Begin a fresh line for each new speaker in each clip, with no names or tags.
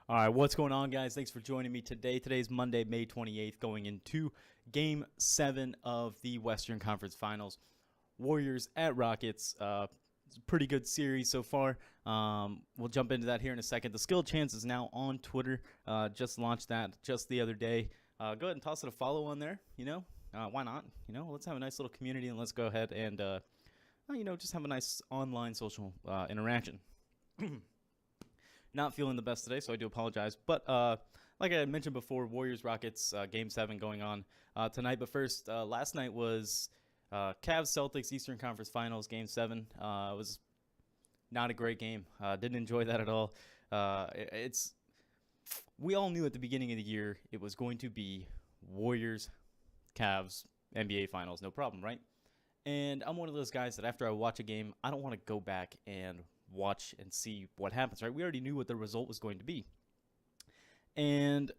All right, what's going on, guys? Thanks for joining me today. Today's Monday, May 28th, going into Game 7 of the Western Conference Finals. Warriors at Rockets. It's a pretty good series so far. We'll jump into that here in a second. The Skill Chance is now on Twitter. Just launched that just the other day. Go ahead and toss it a follow on there. Why not? Let's have a nice little community and let's go ahead and just have a nice online social interaction. Not feeling the best today, so I do apologize. But like I had mentioned before, Warriors-Rockets Game 7 going on tonight. But first, last night was Cavs-Celtics Eastern Conference Finals Game 7. It was not a great game. Didn't enjoy that at all. We all knew at the beginning of the year it was going to be Warriors-Cavs NBA Finals, no problem, right? And I'm one of those guys that after I watch a game, I don't want to go back and watch and see what happens, right? We already knew what the result was going to be. And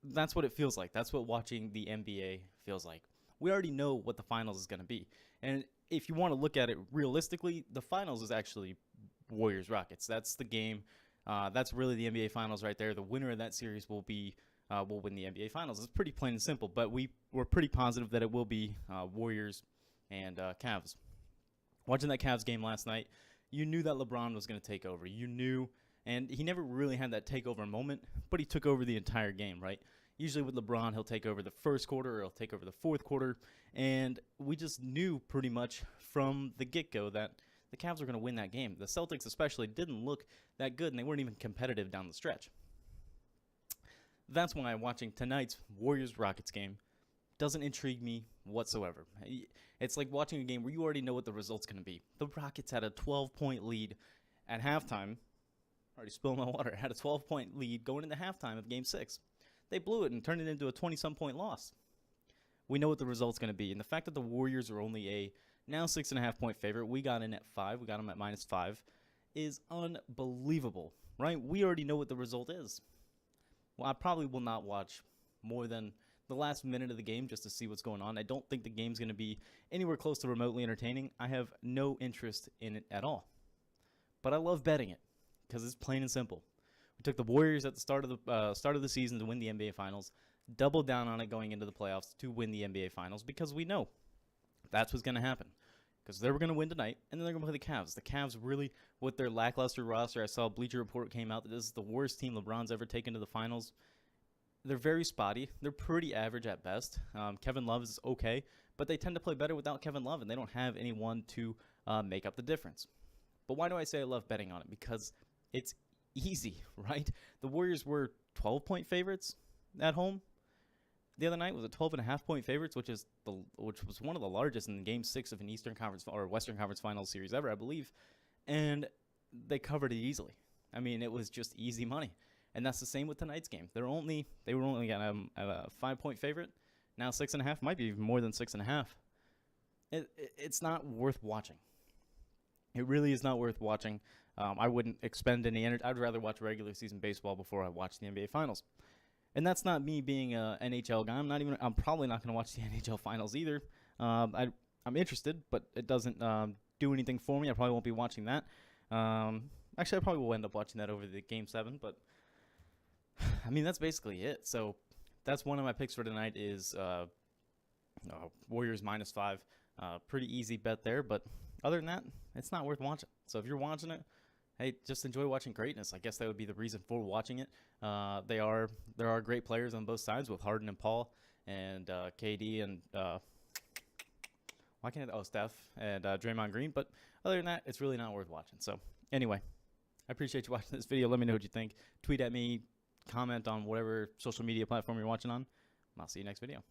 that's what it feels like. That's what watching the NBA feels like. We already know what the finals is going to be. And if you want to look at it realistically, the finals is actually Warriors-Rockets. That's the game. That's really the NBA Finals right there. The winner of that series will win the NBA Finals. It's pretty plain and simple, but we're pretty positive that it will be Warriors and Cavs. Watching that Cavs game last night, you knew that LeBron was going to take over. You knew, and he never really had that takeover moment, but he took over the entire game, right? Usually with LeBron, he'll take over the first quarter or he'll take over the fourth quarter, and we just knew pretty much from the get-go that the Cavs were going to win that game. The Celtics especially didn't look that good, and they weren't even competitive down the stretch. That's why watching tonight's Warriors-Rockets game doesn't intrigue me whatsoever. It's like watching a game where you already know what the result's going to be. The Rockets had a 12-point lead at halftime. Already spilled my water. Had a 12-point lead going into halftime of Game 6. They blew it and turned it into a 20-some-point loss. We know what the result's going to be. And the fact that the Warriors are only a now 6.5-point favorite, we got in at 5, we got them at -5, is unbelievable, right? We already know what the result is. Well, I probably will not watch more than the last minute of the game just to see what's going on. I don't think the game's going to be anywhere close to remotely entertaining. I have no interest in it at all. But I love betting it because it's plain and simple. We took the Warriors at the start of the season to win the NBA Finals, doubled down on it going into the playoffs to win the NBA Finals because we know that's what's going to happen. Because they were going to win tonight, and then they're going to play the Cavs. The Cavs really, with their lackluster roster, I saw a Bleacher Report came out that this is the worst team LeBron's ever taken to the finals. They're very spotty. They're pretty average at best. Kevin Love is okay, but they tend to play better without Kevin Love, and they don't have anyone to make up the difference. But why do I say I love betting on it? Because it's easy, right? The Warriors were 12-point favorites at home. The other night was a 12.5-point favorites, which was one of the largest in Game 6 of an Eastern Conference or Western Conference Finals series ever, I believe. And they covered it easily. I mean, it was just easy money. And that's the same with tonight's game. They were only a 5-point favorite. Now 6.5, might be even more than 6.5. It's not worth watching. It really is not worth watching. I wouldn't expend any energy. I'd rather watch regular season baseball before I watch the NBA Finals. And that's not me being an NHL guy. I'm probably not going to watch the NHL Finals either. I'm interested, but it doesn't do anything for me. I probably won't be watching that. Actually, I probably will end up watching that over the Game 7, but I mean, that's basically it. So that's one of my picks for tonight is Warriors -5. Pretty easy bet there, but other than that, it's not worth watching. So if you're watching it, hey, just enjoy watching greatness. I guess that would be the reason for watching it. There are great players on both sides with Harden and Paul and KD and Steph and Draymond Green. But other than that, it's really not worth watching. So anyway, I appreciate you watching this video. Let me know what you think. Tweet at me. Comment on whatever social media platform you're watching on. I'll see you next video.